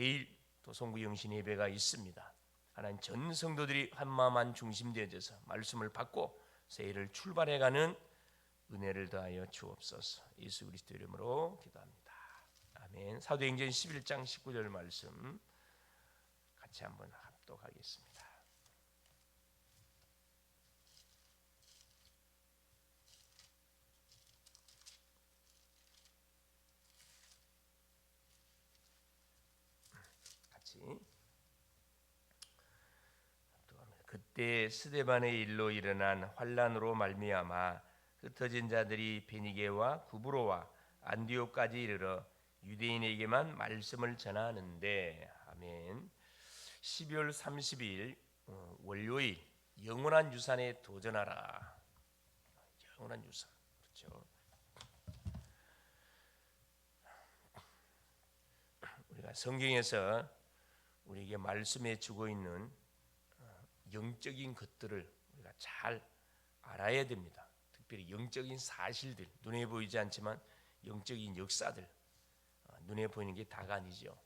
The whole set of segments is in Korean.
내일 도성구 영신 예배가 있습니다. 하나님 전 성도들이 한마음 한 중심 되어져서 말씀을 받고 새해를 출발해가는 은혜를 더하여 주옵소서. 예수 그리스도 이름으로 기도합니다. 아멘. 사도행전 11장 19절 말씀 같이 한번 합독하겠습니다. 같이. 그때 스데반의 일로 일어난 환란으로 말미암아 흩어진 자들이 베니게와 구브로와 안디옥까지 이르러 유대인에게만 말씀을 전하는데, 아멘. 12월 30일 월요일 영원한 유산에 도전하라. 영원한 유산, 그렇죠. 우리가 성경에서 우리에게 말씀해 주고 있는 영적인 것들을 우리가 잘 알아야 됩니다. 특별히 영적인 사실들, 눈에 보이지 않지만 영적인 역사들, 눈에 보이는 게 다가 아니죠.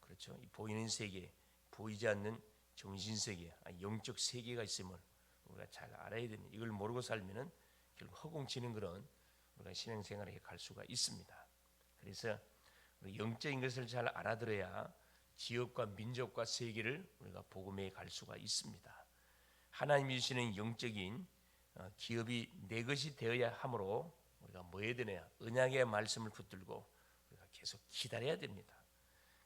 그렇죠. 이 보이는 세계, 보이지 않는 정신 세계, 영적 세계가 있음을 우리가 잘 알아야 됩니다. 이걸 모르고 살면은 결국 허공치는 그런 우리가 신앙생활에 갈 수가 있습니다. 그래서 영적인 것을 잘 알아들어야 지역과 민족과 세계를 우리가 복음에 갈 수가 있습니다. 하나님이 주시는 영적인 기업이 내 것이 되어야 하므로 우리가 뭐 해야 되냐? 언약의 말씀을 붙들고 우리가 계속 기다려야 됩니다.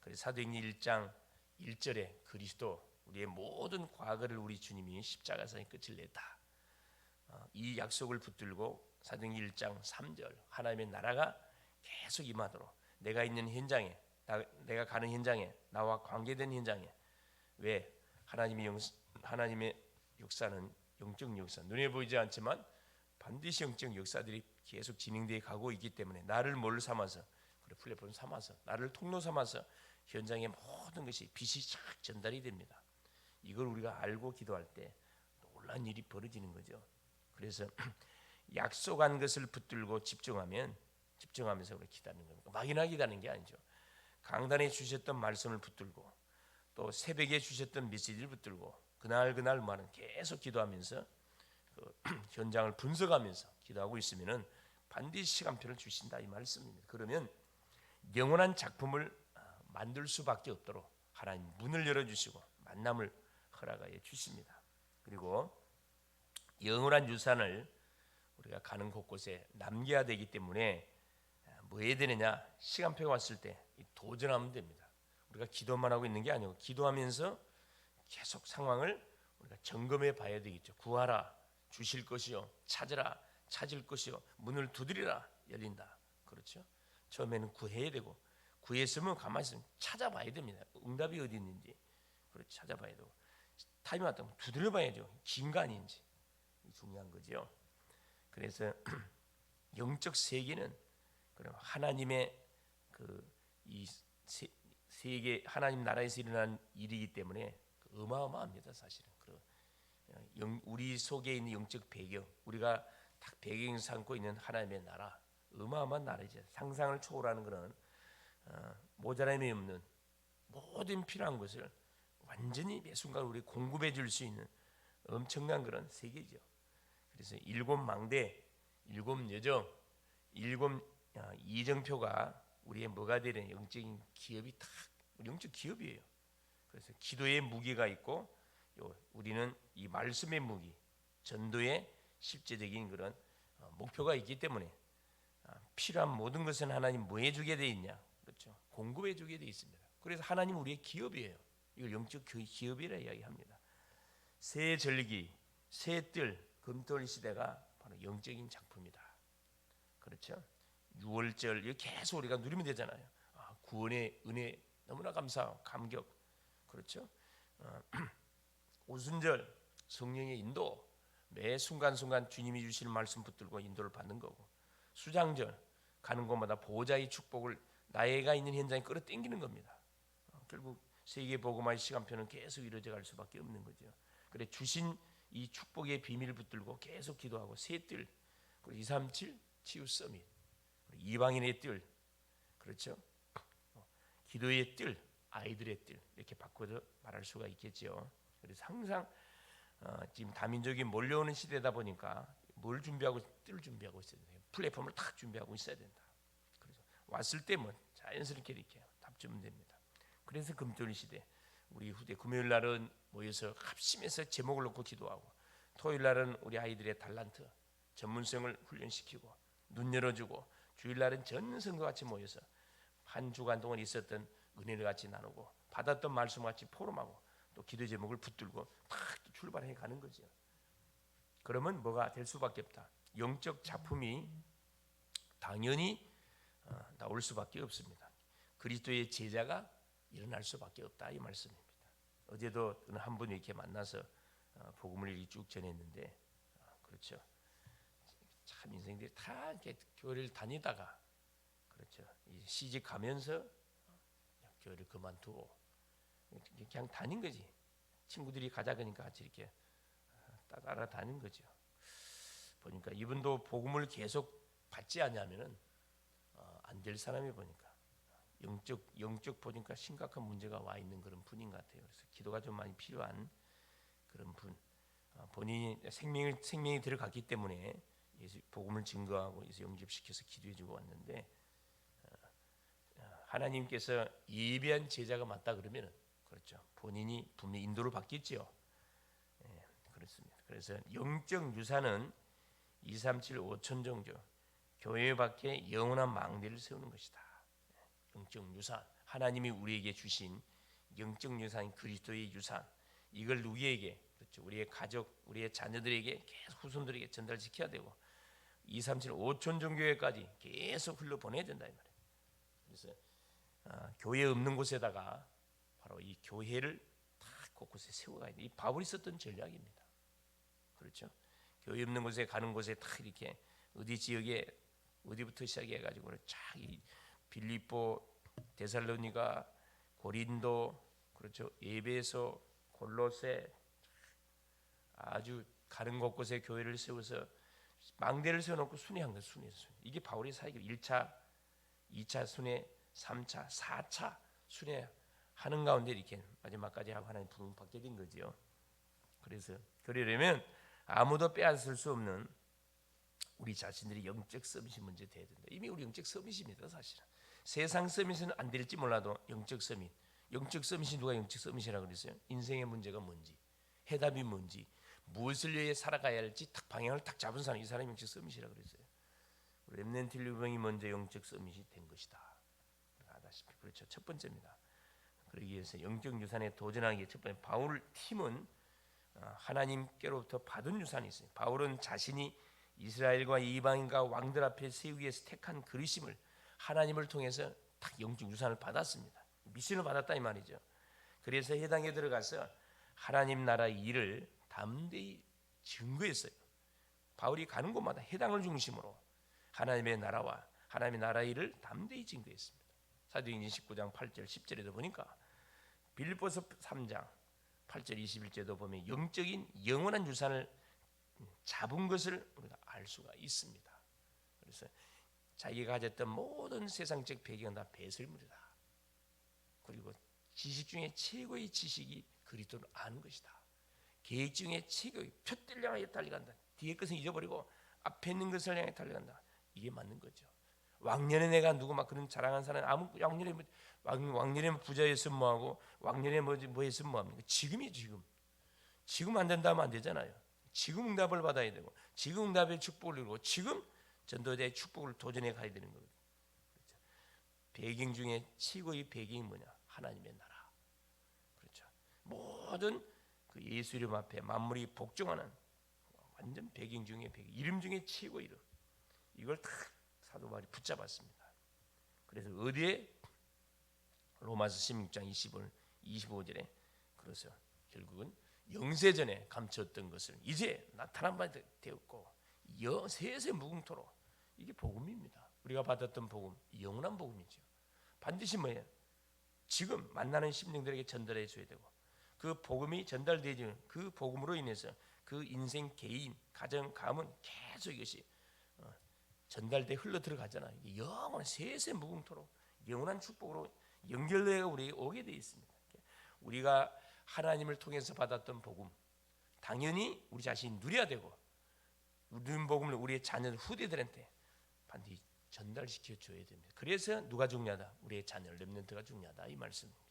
그래서 사도행전 1장 1절에 그리스도 우리의 모든 과거를 우리 주님이 십자가상에 끝을 냈다. 이 약속을 붙들고 사도행전 1장 3절 하나님의 나라가 계속 임하도록 내가 있는 현장에, 내가 가는 현장에, 나와 관계된 현장에, 왜 하나님의 역사는 영적 역사, 눈에 보이지 않지만 반드시 영적 역사들이 계속 진행되어 가고 있기 때문에 나를 뭘 삼아서, 그래 플랫폼 삼아서, 나를 통로 삼아서 현장의 모든 것이 빛이 쫙 전달이 됩니다. 이걸 우리가 알고 기도할 때 놀라운 일이 벌어지는 거죠. 그래서 약속한 것을 붙들고 집중하면서 우리 기다리는 겁니다. 막연하게 기다리는 게 아니죠. 강단에 주셨던 말씀을 붙들고 또 새벽에 주셨던 메시지를 붙들고 그날 말은 계속 기도하면서 현장을 분석하면서 기도하고 있으면은 반드시 시간표를 주신다 이 말씀입니다. 그러면 영원한 작품을 만들 수밖에 없도록 하나님 문을 열어주시고 만남을 허락하여 주십니다. 그리고 영원한 유산을 우리가 가는 곳곳에 남겨야 되기 때문에 뭐 해야 되느냐? 시간표가 왔을 때 도전하면 됩니다. 우리가 기도만 하고 있는 게 아니고 기도하면서 계속 상황을 우리가 점검해 봐야 되겠죠. 구하라, 주실 것이요. 찾으라, 찾을 것이요. 문을 두드리라, 열린다. 그렇죠? 처음에는 구해야 되고 구했으면 가만히 있으면 찾아봐야 됩니다. 응답이 어디 있는지 그렇게 찾아봐야 되고 타임이 왔다면 두드려 봐야죠. 긴가 아닌지 중요한 거죠. 그래서 영적 세계는 그럼 하나님의 이 세계 하나님 나라에서 일어난 일이기 때문에 어마어마합니다. 사실은 우리 속에 있는 영적 배경, 우리가 딱 배경 삼고 있는 하나님의 나라, 어마어마한 나라죠. 상상을 초월하는 그런 모자람이 없는 모든 필요한 것을 완전히 매 순간 우리 공급해 줄 수 있는 엄청난 그런 세계죠. 그래서 일곱 망대, 일곱 여정, 일곱 이정표가 우리의 뭐가 되는 영적인 기업이 다 영적 기업이에요. 그래서 기도의 무기가 있고 우리는 이 말씀의 무기, 전도의 실제적인 그런 목표가 있기 때문에 필요한 모든 것은 하나님 뭐 해주게 돼 있냐? 그렇죠. 공급해 주게 돼 있습니다. 그래서 하나님 우리의 기업이에요. 이걸 영적 기업이라 이야기합니다. 새 절기, 새 뜰, 금토일 시대가 바로 영적인 작품이다. 그렇죠. 6월절 이거 계속 우리가 누리면 되잖아요. 구원의 은혜 너무나 감사하고 감격. 그렇죠. 오순절 성령의 인도 매 순간순간 주님이 주시는 말씀 붙들고 인도를 받는 거고, 수장절 가는 곳마다 보호자의 축복을 나이가 있는 현장에 끌어당기는 겁니다. 결국 세계 복음화의 시간표는 계속 이루어져 갈 수밖에 없는 거죠. 그래 주신 이 축복의 비밀을 붙들고 계속 기도하고 새뜰, 그리고 237 치유 서밋, 이방인의 뜰, 그렇죠. 기도의 뜰, 아이들의 뜰 이렇게 바꿔서 말할 수가 있겠죠. 그래서 항상 지금 다민족이 몰려오는 시대다 보니까 뭘 준비하고 뜰 준비하고 있어야 돼요. 플랫폼을 딱 준비하고 있어야 된다. 그래서 왔을 때 뭐 자연스럽게 이렇게 답 주면 됩니다. 그래서 금토일 시대 우리 후대 금요일 날은 모여서 합심해서 제목을 놓고 기도하고, 토요일 날은 우리 아이들의 달란트 전문성을 훈련시키고 눈 열어주고, 주일 날은 전 성도 같이 모여서 한 주간 동안 있었던 은혜를 같이 나누고 받았던 말씀 같이 포럼하고 또 기도 제목을 붙들고 탁 출발해 가는 거죠. 그러면 뭐가 될 수밖에 없다. 영적 작품이 당연히 나올 수밖에 없습니다. 그리스도의 제자가 일어날 수밖에 없다 이 말씀입니다. 어제도 한 분 이렇게 만나서 복음을 이렇게 쭉 전했는데, 그렇죠. 참 인생들이 다 이렇게 교회를 다니다가, 그렇죠, 시집 가면서 교회를 그만두고 그냥 다닌 거지. 친구들이 가자 그러니까 같이 이렇게 따라다닌 거죠. 보니까 이분도 복음을 계속 받지 않냐면은 안 될 사람이 보니까 영적 보니까 심각한 문제가 와 있는 그런 분인 것 같아요. 그래서 기도가 좀 많이 필요한 그런 분. 본인이 생명이 들어갔기 때문에 예수 복음을 증거하고 예수 영접시켜서 기도해주고 왔는데, 하나님께서 예비한 제자가 맞다 그러면은, 그렇죠, 본인이 분명히 인도를 받겠지요. 그렇습니다. 그래서 영적 유산은 237 5천 종교 교회 밖에 영원한 망대를 세우는 것이다. 영적 유산, 하나님이 우리에게 주신 영적 유산인 그리스도의 유산, 이걸 누구에게, 그렇죠, 우리의 가족, 우리의 자녀들에게 계속 후손들에게 전달시켜야 되고 237 5천 종교회까지 계속 흘러보내야 된다 이 말이에요. 그래서 교회 없는 곳에다가 바로 이 교회를 다 곳곳에 세워가야 돼. 이 바울이 썼던 전략입니다. 그렇죠. 교회 없는 곳에 가는 곳에 다 이렇게 어디 지역에 어디부터 시작해가지고 쫙 빌립보, 데살로니가, 고린도, 그렇죠, 에베소, 골로새, 아주 가는 곳곳에 교회를 세워서 망대를 세워놓고 순회한 거예요. 순회. 이게 바울의 사역이 1차, 2차 순회, 3차, 4차 순회하는 가운데 이렇게 마지막까지 하고 하나님 부름 받게 된 거죠. 그래서 그러려면 아무도 빼앗을 수 없는 우리 자신들이 영적 서밋이 먼저 돼야 된다. 이미 우리 영적 서밋입니다. 사실은 세상 서밋은 안 될지 몰라도 영적 서밋, 영적 서밋이 누가 영적 서밋이라고 그랬어요? 인생의 문제가 뭔지, 해답이 뭔지, 무엇을 위해 살아가야 할지 딱 방향을 딱 잡은 사람, 이 사람이 영적 서밋이라고 그랬어요. 렘넌트 일병이 먼저 영적 서밋이 된 것이다. 아다시피 그렇죠. 첫 번째입니다. 그러기 위해서 영적 유산에 도전하기 첫 번째, 바울 팀은 하나님께로부터 받은 유산이 있어요. 바울은 자신이 이스라엘과 이방인과 왕들 앞에 세우기 위해서 택한 그리심을 하나님을 통해서 딱 영적 유산을 받았습니다. 미션을 받았다 이 말이죠. 그래서 해당에 들어가서 하나님 나라의 일을 담대히 증거했어요. 바울이 가는 곳마다 해당을 중심으로 하나님의 나라와 하나님의 나라의 일을 담대히 증거했습니다. 사도행전 19장 8절 10절에도 보니까, 빌립보서 3장 8절 21절도 보면 영적인 영원한 유산을 잡은 것을 우리가 알 수가 있습니다. 그래서 자기가 가졌던 모든 세상적 배경은 다 배설물이다. 그리고 지식 중에 최고의 지식이 그리스도를 아는 것이다. 계획 중에 최고의 표대를 향하여 달려간다. 뒤에 것은 잊어버리고 앞에 있는 것을 향해 달려간다. 이게 맞는 거죠. 왕년에 내가 누구 막 그런 자랑한 사람, 아무 왕년에 부자였으면 뭐하고 왕년에 뭐 했으면 뭐합니까? 지금이 지금 안 된다면 안 되잖아요. 지금 응답을 받아야 되고 지금 응답의 축복을 누리고 지금 전도자의 축복을 도전해 가야 되는 거거든요. 그렇죠? 배경 중에 최고의 배경이 뭐냐? 하나님의 나라. 그렇죠. 모든 그 예수 이름 앞에 만물이 복종하는 완전 배경 중에 배경, 이름 중에 최고 이름. 이걸 다 사도 바울이 붙잡았습니다. 그래서 어디에? 로마서 16장 25절에 그래서 결국은 영세전에 감췄던 것을 이제 나타난 바 되었고 세세 무궁토록, 이게 복음입니다. 우리가 받았던 복음, 영원한 복음이죠. 반드시 뭐예요? 지금 만나는 심령들에게 전달해 줘야 되고, 그 복음이 전달되지, 그 복음으로 인해서 그 인생, 개인, 가정, 가문 계속 이것이 전달돼 흘러 들어가잖아요. 영원한 세세 무궁토록 영원한 축복으로 연결되어 우리에게 오게 되어 있습니다. 우리가 하나님을 통해서 받았던 복음, 당연히 우리 자신이 누려야 되고, 누린 복음을 우리의 자녀 후대들한테 반드시 전달시켜 줘야 됩니다. 그래서 누가 중요하다? 우리의 자녀 렘넌트가 중요하다 이 말씀입니다.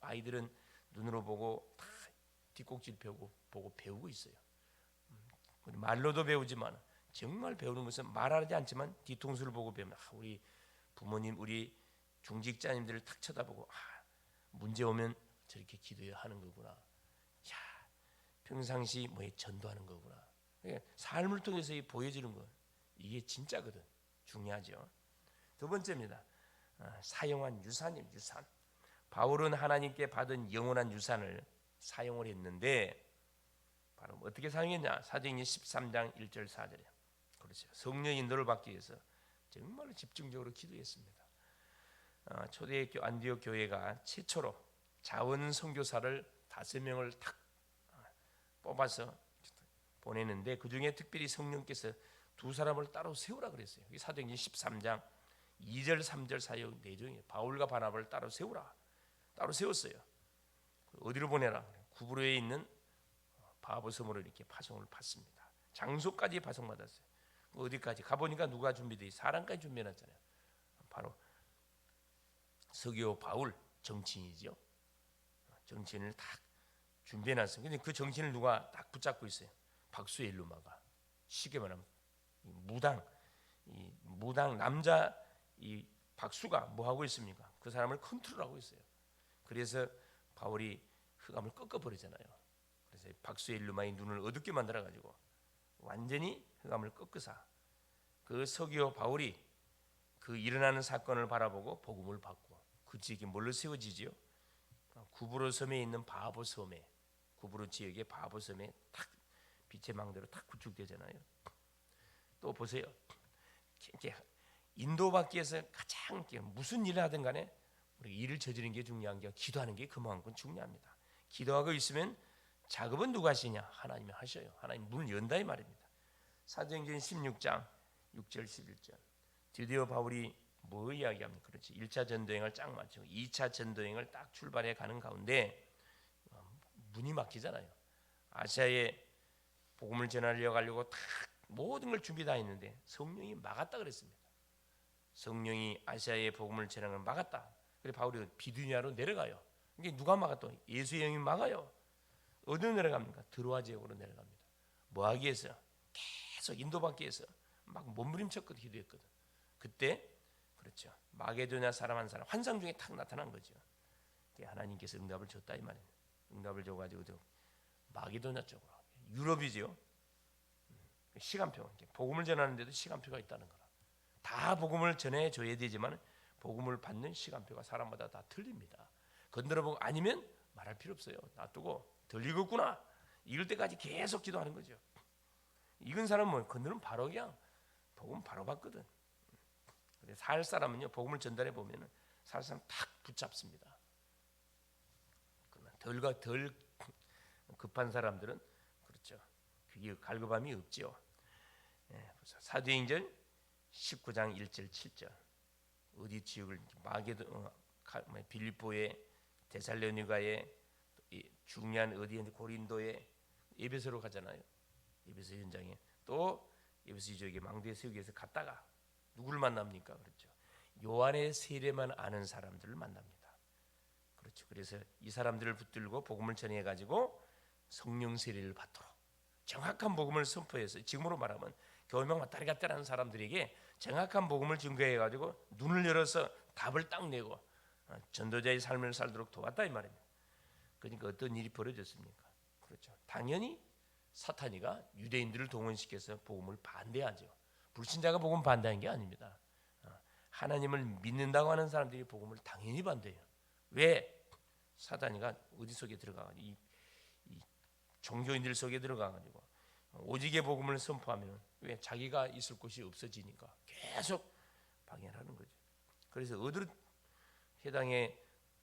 아이들은 눈으로 보고 다 뒷꼭질 보고 배우고 있어요. 말로도 배우지만 정말 배우는 것은 말하지 않지만 뒤통수를 보고 배우면 우리 부모님, 우리 중직자님들을 탁 쳐다보고 문제 오면 저렇게 기도해야 하는 거구나. 야, 평상시 뭐에 전도하는 거구나. 삶을 통해서 보여주는 거 이게 진짜거든. 중요하죠. 두 번째입니다. 사용한 유산입니다. 유산. 바울은 하나님께 받은 영원한 유산을 사용을 했는데 바로 어떻게 사용했냐? 사도행전 13장 1절 4절에 그렇죠. 성령 인도를 받기 위해서 정말 집중적으로 기도했습니다. 초대교 안디옥 교회가 최초로 자원 선교사를 5명을 탁 뽑아서 보내는데 그 중에 특별히 성령께서 2사람을 따로 세우라 그랬어요. 사도행전 13장 2절 3절 사역 내용이에요. 바울과 바나바를 따로 세우라. 따로 세웠어요. 어디로 보내라? 구브로에 있는 바보섬으로 이렇게 파송을 받습니다. 장소까지 파송받았어요. 어디까지 가보니까 누가 준비돼? 사람까지 준비해놨잖아요. 바로 서기오 바울 정치인이죠. 정치인을 딱 준비해놨어요. 근데 그 정치인을 누가 딱 붙잡고 있어요. 박수의 일루마가. 쉽게 말하면 무당 남자 이 박수가 뭐 하고 있습니까? 그 사람을 컨트롤하고 있어요. 그래서 바울이 흑암을 꺾어버리잖아요. 그래서 박수의 일루마의 눈을 어둡게 만들어가지고 완전히 흑암을 꺾으사 그 서기오 바울이 그 일어나는 사건을 바라보고 복음을 받고 그 지역이 뭘로 세워지지요? 구브로 섬에 있는 바보 섬에 구브로 지역의 바보 섬에 탁 빛의 망대로 탁 구축되잖아요. 또 보세요. 인도받기 위해서 가장 무슨 일을 하든 간에 우리 일을 저지르는 게 중요한 게 기도하는 게 그만큼 중요합니다. 기도하고 있으면 작업은 누가 하시냐? 하나님이 하셔요. 하나님 문을 연다 이 말입니다. 사도행전 16장 6절 11절 드디어 바울이 뭐 이야기합니까? 그렇지. 1차 전도행을 쫙 마치고 2차 전도행을 딱 출발해 가는 가운데 문이 막히잖아요. 아시아에 복음을 전하려고 하려고 다 모든 걸 준비 다 했는데 성령이 막았다 그랬습니다. 성령이 아시아에 복음을 전하는 걸 막았다. 그래서 바울이 비두니아로 내려가요. 이게 누가 막았다? 예수의 영이 막아요. 어디로 내려갑니까? 드로아 지역으로 내려갑니다. 뭐 하기 위해서? 계속 인도받기 위해서 막 몸부림쳤거든. 기도했거든. 그때 그렇죠. 마게도냐 사람 한 사람 환상 중에 탁 나타난 거죠. 하나님께서 응답을 줬다 이 말이에요. 응답을 줘가지고 마게도냐 쪽으로 유럽이죠. 시간표 복음을 전하는데도 시간표가 있다는 거라. 다 복음을 전해줘야 되지만 복음을 받는 시간표가 사람마다 다 틀립니다. 건드려보고 아니면 말할 필요 없어요. 놔두고 덜 익었구나 이럴 때까지 계속 기도하는 거죠. 익은 사람은 뭐 건드리면 바로 그냥 복음 바로 받거든. 살 사람은요 복음을 전달해 보면은 살 사람 탁 붙잡습니다. 그러나 덜 급한 사람들은 그렇죠. 그게 갈급함이 없죠. 사도행전 19장 1절 7절 어디 지역을 마게도 빌립보에 데살로니가에 중요한 어디 고린도에 에베소로 가잖아요. 에베소 현장에 또 에베소 지역에 망대에 세우기 위해서 갔다가 누구를 만납니까? 그렇죠. 요한의 세례만 아는 사람들을 만납니다. 그렇죠. 그래서 이 사람들을 붙들고 복음을 전해 가지고 성령 세례를 받도록 정확한 복음을 선포해서 지금으로 말하면 교회명 왔다리 갔다리 하는 사람들에게 정확한 복음을 증거해 가지고 눈을 열어서 답을 딱 내고 전도자의 삶을 살도록 도왔다 이 말입니다. 그러니까 어떤 일이 벌어졌습니까? 그렇죠. 당연히 사탄이가 유대인들을 동원시켜서 복음을 반대하죠. 불신자가 복음 반대하는 게 아닙니다. 하나님을 믿는다고 하는 사람들이 복음을 당연히 반대해요. 왜? 사탄이가 어디 속에 들어가가지고 이 종교인들 속에 들어가가지고 오직의 복음을 선포하면 왜 자기가 있을 곳이 없어지니까 계속 방해하는 거죠. 그래서 어디로 해당에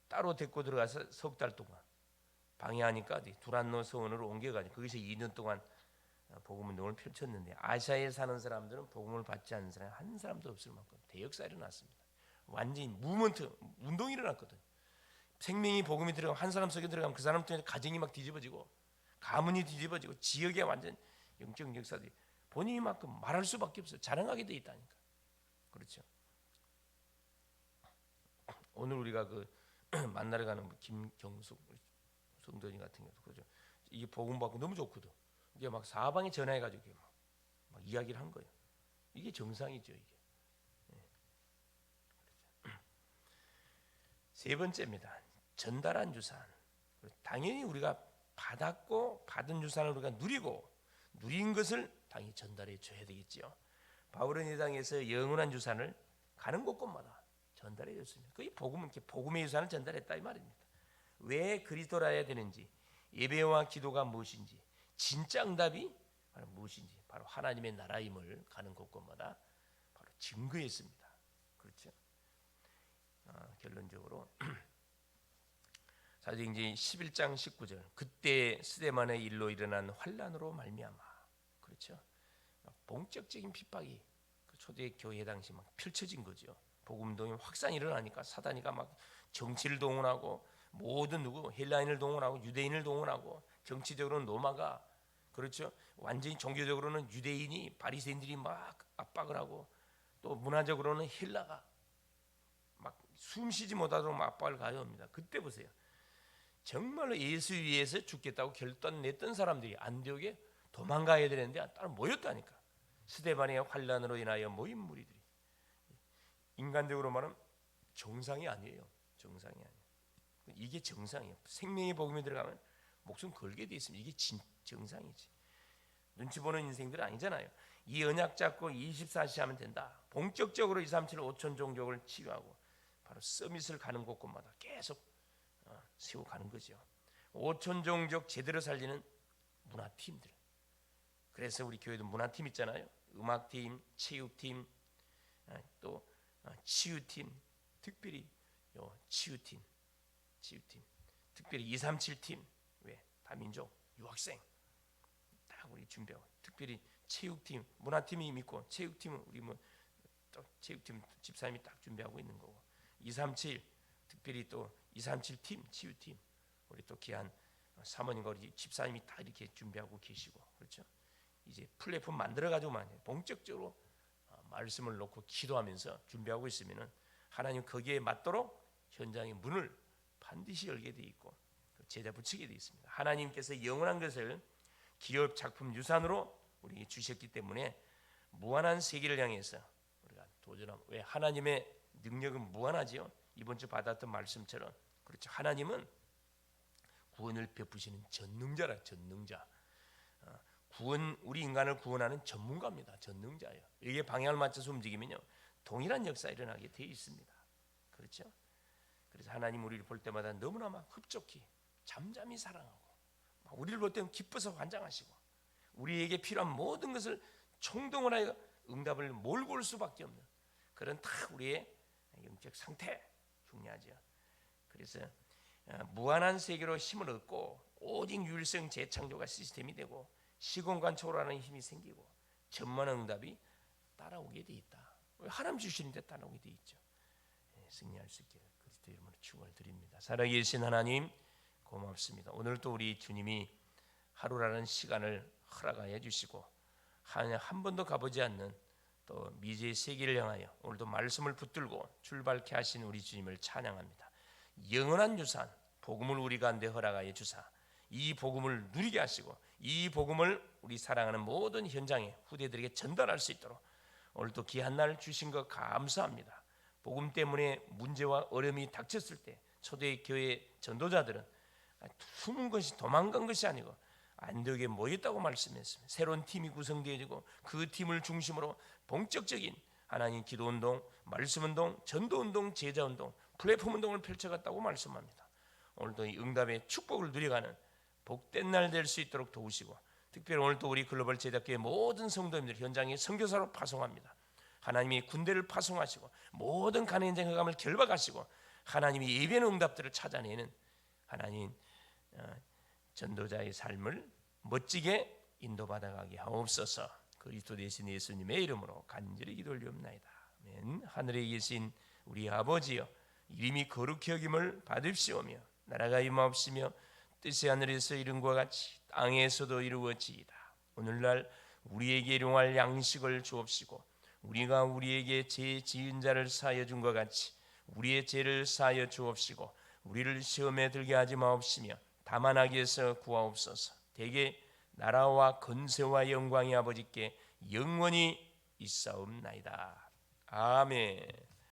따로 데리고 들어가서 석 달 동안 방해하니까 두란노 서원으로 옮겨가지고 거기서 2년 동안 복음 운동을 펼쳤는데 아시아에 사는 사람들은 복음을 받지 않는 사람이 한 사람도 없을 만큼 대역사가 일어났습니다. 완전히 무브먼트, 운동이 일어났거든. 생명이 복음이 들어가면 한 사람 속에 들어가면 그 사람 때문에 가정이 막 뒤집어지고 가문이 뒤집어지고 지역에 완전 영적 역사들이 본인이 막 말할 수밖에 없어요. 자랑하게 돼 있다니까. 그렇죠. 오늘 우리가 만나러 가는 김경숙 성도님 같은 경우도 그죠. 이게 복음 받고 너무 좋거든. 이게 막 사방에 전화해가지고 막 이야기를 한 거예요. 이게 정상이죠. 이게. 세 번째입니다. 전달한 유산. 당연히 우리가 받았고 받은 유산을 우리가 누리고 누린 것을 당연히 전달해 줘야 되겠죠. 바울은 이 땅에서 영원한 유산을 가는 곳곳마다 전달해 줬습니다. 그 복음은 복음의 유산을 전달했다 이 말입니다. 왜 그리스도라야 되는지, 예배와 기도가 무엇인지, 진짜 응답이 바로 무엇인지, 바로 하나님의 나라임을 가는 곳곳마다 바로 증거했습니다. 그렇죠? 결론적으로 사도행전 11장 19절 그때 스데반의 일로 일어난 환란으로 말미암아 그렇죠. 본격적인 핍박이 그 초대 교회 당시 막 펼쳐진 거죠. 복음운동이 확산이 일어나니까 사단이가 막 정치를 동원하고 모든 헬라인을 동원하고 유대인을 동원하고 정치적으로는 로마가 그렇죠. 완전히 종교적으로는 유대인이 바리새인들이 막 압박을 하고 또 문화적으로는 헬라가 막 숨쉬지 못하도록 압박을 가해옵니다. 그때 보세요. 정말로 예수 위해서 죽겠다고 결단 냈던 사람들이 안디옥에 도망가야 되는데 따로 모였다니까. 스데반의 환란으로 인하여 모인 무리들이 인간적으로 말하면 정상이 아니에요. 정상이 아니에요. 이게 정상이에요. 생명의 복음에 들어가면 목숨 걸게 돼 있으면 이게 정상이지. 눈치 보는 인생들은 아니잖아요. 이 언약 잡고 24시 하면 된다. 본격적으로 237 5천 종족을 치유하고 바로 서밋을 가는 곳곳마다 계속 세워가는 거죠. 5천 종족 제대로 살리는 문화팀들. 그래서 우리 교회도 문화팀 있잖아요. 음악팀, 체육팀, 또 치유팀, 특별히 치유팀, 특별히 237팀, 왜 다민족 유학생 딱 우리 준비하고, 특별히 체육팀, 문화팀이 있고 체육팀은 우리 또 체육팀 집사님이 딱 준비하고 있는 거고, 237 특별히 또 237팀 치유팀 우리 또 귀한 사모님과 우리 집사님이 딱 이렇게 준비하고 계시고 그렇죠. 이제 플랫폼 만들어가지고만 본격적으로 말씀을 놓고 기도하면서 준비하고 있으면은 하나님 거기에 맞도록 현장의 문을 반드시 열게 돼 있고 제자 붙이게 돼 있습니다. 하나님께서 영원한 것을 기업 작품 유산으로 우리에게 주셨기 때문에 무한한 세계를 향해서 우리가 도전하면, 왜 하나님의 능력은 무한하지요. 이번 주 받았던 말씀처럼 그렇죠. 하나님은 구원을 베푸시는 전능자라. 전능자. 구원, 우리 인간을 구원하는 전문가입니다. 전능자예요. 이게 방향을 맞춰서 움직이면요 동일한 역사가 일어나게 되어 있습니다. 그렇죠. 그래서 하나님 우리를 볼 때마다 너무나 막 흡족히 잠잠히 사랑하고 막 우리를 볼 때는 기뻐서 환장하시고 우리에게 필요한 모든 것을 총동원 하여 응답을 몰고 올 수밖에 없는 그런 딱 우리의 영적 상태 중요하죠. 그래서 무한한 세계로 힘을 얻고 오직 유일성 재창조가 시스템이 되고 시공간 초월하는 힘이 생기고 전만한 응답이 따라오게 돼 있다. 하나님 주시는데 따라오게 돼 있죠. 승리할 수 있기를 그리스도 이름으로 축원을 드립니다. 살아계신 하나님 고맙습니다. 오늘 또 우리 주님이 하루라는 시간을 허락하여 주시고 한 번도 가보지 않는 또 미지의 세계를 향하여 오늘도 말씀을 붙들고 출발케 하신 우리 주님을 찬양합니다. 영원한 유산 복음을 우리 가운데 허락하여 주사 이 복음을 누리게 하시고 이 복음을 우리 사랑하는 모든 현장에 후대들에게 전달할 수 있도록 오늘도 귀한 날 주신 것 감사합니다. 복음 때문에 문제와 어려움이 닥쳤을 때 초대 교회 전도자들은 숨은 것이 도망간 것이 아니고 안디옥에 모였다고 말씀했습니다. 새로운 팀이 구성되어지고 그 팀을 중심으로 본격적인 하나님 기도운동, 말씀운동, 전도운동, 제자운동, 플랫폼운동을 펼쳐갔다고 말씀합니다. 오늘도 이 응답의 축복을 누려가는 복된 날 될 수 있도록 도우시고 특별히 오늘도 우리 글로벌 제자교회 모든 성도님들 현장에 선교사로 파송합니다. 하나님이 군대를 파송하시고 모든 간행전 흑암을 결박하시고 하나님이 예비한 응답들을 찾아내는 하나님 전도자의 삶을 멋지게 인도받아가게 하옵소서. 그리스도 되신 예수님의 이름으로 간절히 기도 올리옵나이다. 아멘. 하늘에 계신 우리 아버지여 이름이 거룩히 여김을 받으시오며 나라가 임하옵시며 뜻이 하늘에서 이룬 것 같이 땅에서도 이루어지이다. 오늘날 우리에게 일용할 양식을 주옵시고 우리가 우리에게 죄 지은 자를 사하여 준 것 같이 우리의 죄를 사하여 주옵시고 우리를 시험에 들게 하지 마옵시며 다만 악에서 구하옵소서. 대개 나라와 권세와 영광이 아버지께 영원히 있사옵나이다. 아멘.